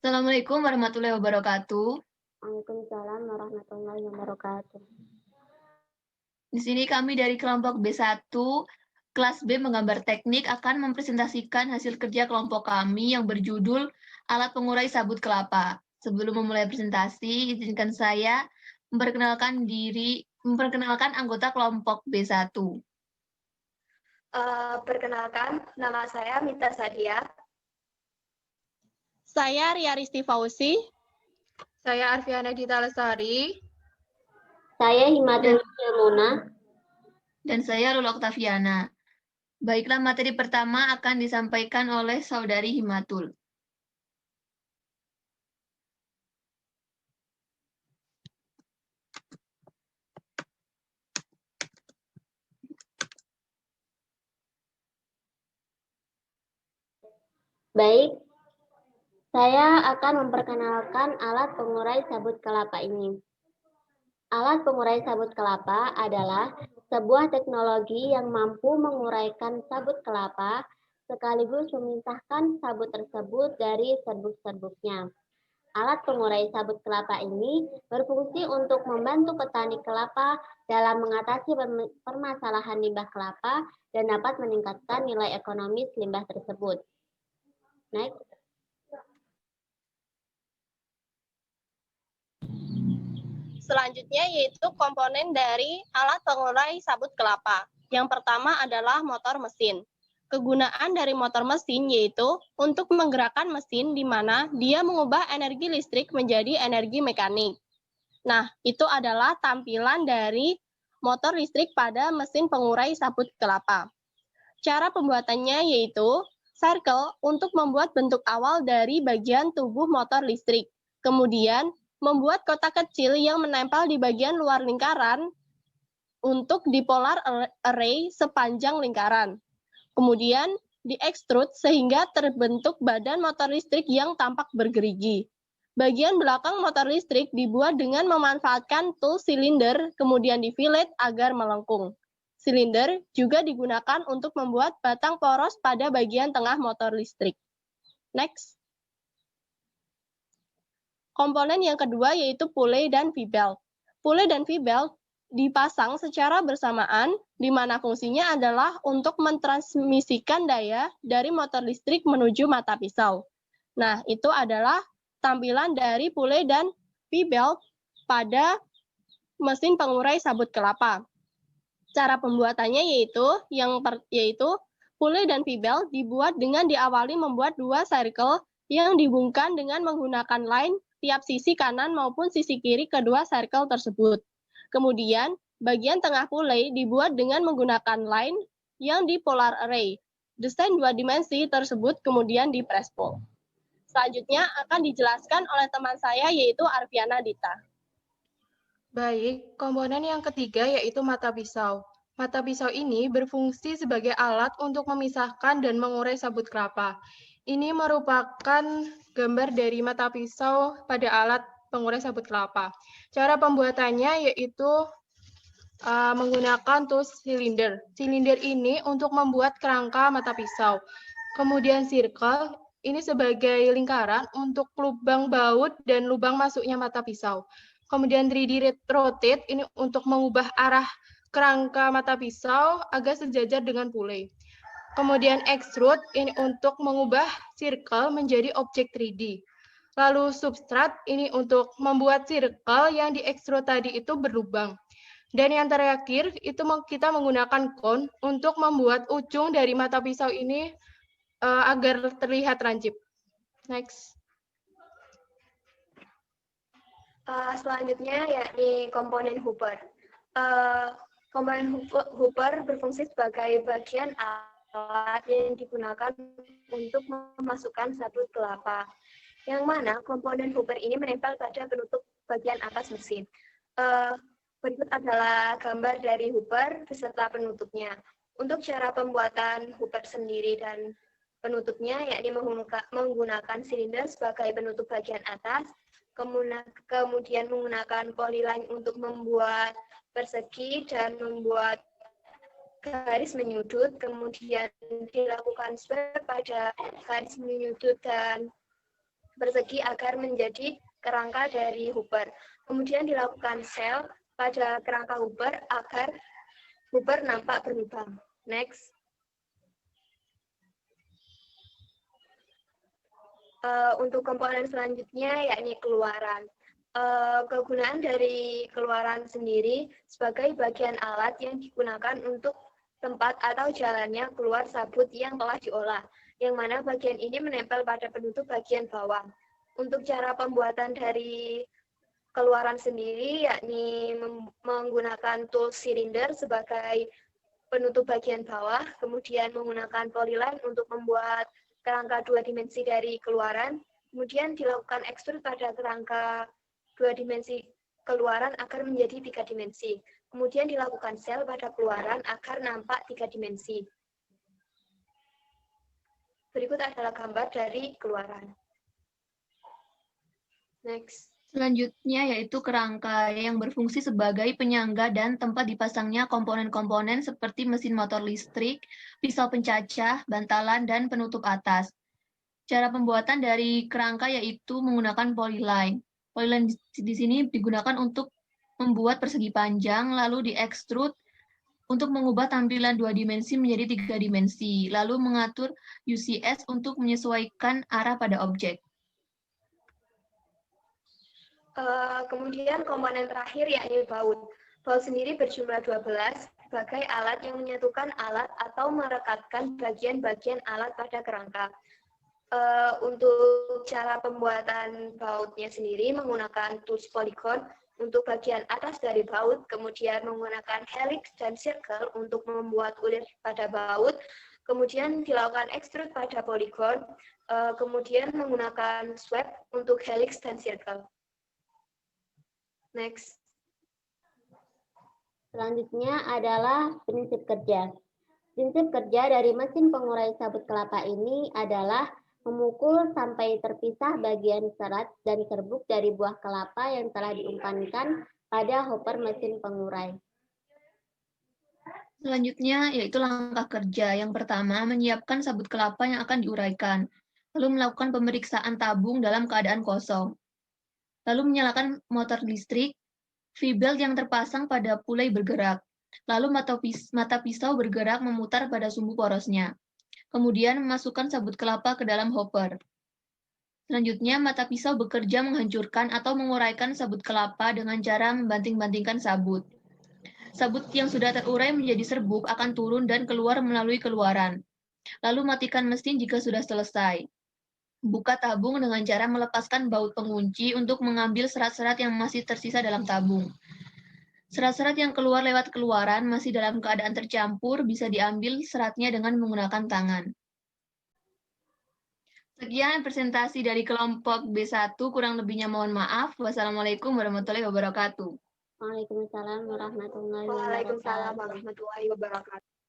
Assalamualaikum warahmatullahi wabarakatuh. Waalaikumsalam warahmatullahi wabarakatuh. Di sini kami dari kelompok B1, kelas B menggambar teknik akan mempresentasikan hasil kerja kelompok kami yang berjudul Alat Pengurai Sabut Kelapa. Sebelum memulai presentasi, izinkan saya memperkenalkan anggota kelompok B1. Perkenalkan, nama saya Mita Sadia. Saya Ria Risti Fauzi. Saya Arfiana Dita Lestari. Saya Himatul Ilmuna. Dan saya Lula Oktaviana. Baiklah, materi pertama akan disampaikan oleh Saudari Himatul. Baik, saya akan memperkenalkan alat pengurai sabut kelapa ini. Alat pengurai sabut kelapa adalah sebuah teknologi yang mampu menguraikan sabut kelapa sekaligus memisahkan sabut tersebut dari serbuk-serbuknya. Alat pengurai sabut kelapa ini berfungsi untuk membantu petani kelapa dalam mengatasi permasalahan limbah kelapa dan dapat meningkatkan nilai ekonomis limbah tersebut. Next. Selanjutnya yaitu komponen dari alat pengurai sabut kelapa. Yang pertama adalah motor mesin. Kegunaan dari motor mesin yaitu untuk menggerakkan mesin di mana dia mengubah energi listrik menjadi energi mekanik. Nah, itu adalah tampilan dari motor listrik pada mesin pengurai sabut kelapa. Cara pembuatannya yaitu circle untuk membuat bentuk awal dari bagian tubuh motor listrik. Kemudian, membuat kotak kecil yang menempel di bagian luar lingkaran untuk dipolar array sepanjang lingkaran. Kemudian, di-extrude sehingga terbentuk badan motor listrik yang tampak bergerigi. Bagian belakang motor listrik dibuat dengan memanfaatkan tool silinder, kemudian di-fillet agar melengkung. Silinder juga digunakan untuk membuat batang poros pada bagian tengah motor listrik. Next. Komponen yang kedua yaitu pulley dan V-belt. Pulley dan V-belt dipasang secara bersamaan, di mana fungsinya adalah untuk mentransmisikan daya dari motor listrik menuju mata pisau. Nah, itu adalah tampilan dari pulley dan V-belt pada mesin pengurai sabut kelapa. Cara pembuatannya yaitu pulley dan V-belt dibuat dengan diawali membuat dua circle yang dihubungkan dengan menggunakan line tiap sisi kanan maupun sisi kiri kedua circle tersebut. Kemudian, bagian tengah pulley dibuat dengan menggunakan line yang di polar array. Desain dua dimensi tersebut kemudian di press pull. Selanjutnya akan dijelaskan oleh teman saya yaitu Arfiana Dita. Baik, komponen yang ketiga yaitu mata pisau. Mata pisau ini berfungsi sebagai alat untuk memisahkan dan mengurai sabut kelapa. Ini merupakan gambar dari mata pisau pada alat pengurai sabut kelapa. Cara pembuatannya yaitu menggunakan tool silinder. Silinder ini untuk membuat kerangka mata pisau. Kemudian circle ini sebagai lingkaran untuk lubang baut dan lubang masuknya mata pisau. Kemudian 3D rotate ini untuk mengubah arah kerangka mata pisau agar sejajar dengan pulley. Kemudian extrude ini untuk mengubah circle menjadi objek 3D. Lalu subtract ini untuk membuat circle yang di extrude tadi itu berlubang. Dan yang terakhir itu kita menggunakan cone untuk membuat ujung dari mata pisau ini agar terlihat lancip. Next. Selanjutnya yakni komponen hooper. Komponen hooper berfungsi sebagai bagian alat yang digunakan untuk memasukkan sabut kelapa. Yang mana komponen hooper ini menempel pada penutup bagian atas mesin. Berikut adalah gambar dari hooper beserta penutupnya. Untuk cara pembuatan hooper sendiri dan penutupnya yakni menggunakan silinder sebagai penutup bagian atas, kemudian menggunakan polyline untuk membuat persegi dan membuat garis menyudut, kemudian dilakukan swab pada garis menyudut dan persegi agar menjadi kerangka dari Hooper. Kemudian dilakukan sel pada kerangka Hooper agar Hooper nampak berlubang. Next. Untuk komponen selanjutnya yakni keluaran. Kegunaan dari keluaran sendiri sebagai bagian alat yang digunakan untuk tempat atau jalannya keluar sabut yang telah diolah, yang mana bagian ini menempel pada penutup bagian bawah. Untuk cara pembuatan dari keluaran sendiri yakni menggunakan tool silinder sebagai penutup bagian bawah, kemudian menggunakan polyline untuk membuat kerangka 2 dimensi dari keluaran, kemudian dilakukan ekstrud pada kerangka 2 dimensi keluaran agar menjadi 3 dimensi. Kemudian dilakukan sel pada keluaran agar nampak 3 dimensi. Berikut adalah gambar dari keluaran. Next. Selanjutnya yaitu kerangka yang berfungsi sebagai penyangga dan tempat dipasangnya komponen-komponen seperti mesin motor listrik, pisau pencacah, bantalan, dan penutup atas. Cara pembuatan dari kerangka yaitu menggunakan polyline. Polyline di sini digunakan untuk membuat persegi panjang, lalu diekstrud untuk mengubah tampilan 2 dimensi menjadi 3 dimensi, lalu mengatur UCS untuk menyesuaikan arah pada objek. Kemudian komponen terakhir yakni baut. Baut sendiri berjumlah 12 sebagai alat yang menyatukan alat atau merekatkan bagian-bagian alat pada kerangka. Untuk cara pembuatan bautnya sendiri menggunakan tools polygon untuk bagian atas dari baut, kemudian menggunakan helix dan circle untuk membuat ulir pada baut, kemudian dilakukan extrude pada polygon, kemudian menggunakan swab untuk helix dan circle. Next. Selanjutnya adalah prinsip kerja. Prinsip kerja dari mesin pengurai sabut kelapa ini adalah memukul sampai terpisah bagian serat dan serbuk dari buah kelapa yang telah diumpankan pada hopper mesin pengurai. Selanjutnya yaitu langkah kerja. Yang pertama, menyiapkan sabut kelapa yang akan diuraikan, lalu melakukan pemeriksaan tabung dalam keadaan kosong. Lalu menyalakan motor listrik, V-belt yang terpasang pada pulai bergerak, lalu mata pisau bergerak memutar pada sumbu porosnya. Kemudian memasukkan sabut kelapa ke dalam hopper. Selanjutnya, mata pisau bekerja menghancurkan atau menguraikan sabut kelapa dengan cara membanting-bantingkan sabut. Sabut yang sudah terurai menjadi serbuk akan turun dan keluar melalui keluaran. Lalu matikan mesin jika sudah selesai. Buka tabung dengan cara melepaskan baut pengunci untuk mengambil serat-serat yang masih tersisa dalam tabung. Serat-serat yang keluar lewat keluaran masih dalam keadaan tercampur bisa diambil seratnya dengan menggunakan tangan. Sekian presentasi dari kelompok B1, kurang lebihnya mohon maaf. Wassalamualaikum warahmatullahi wabarakatuh. Waalaikumsalam warahmatullahi Waalaikumsalam wabarakatuh. warahmatullahi wabarakatuh.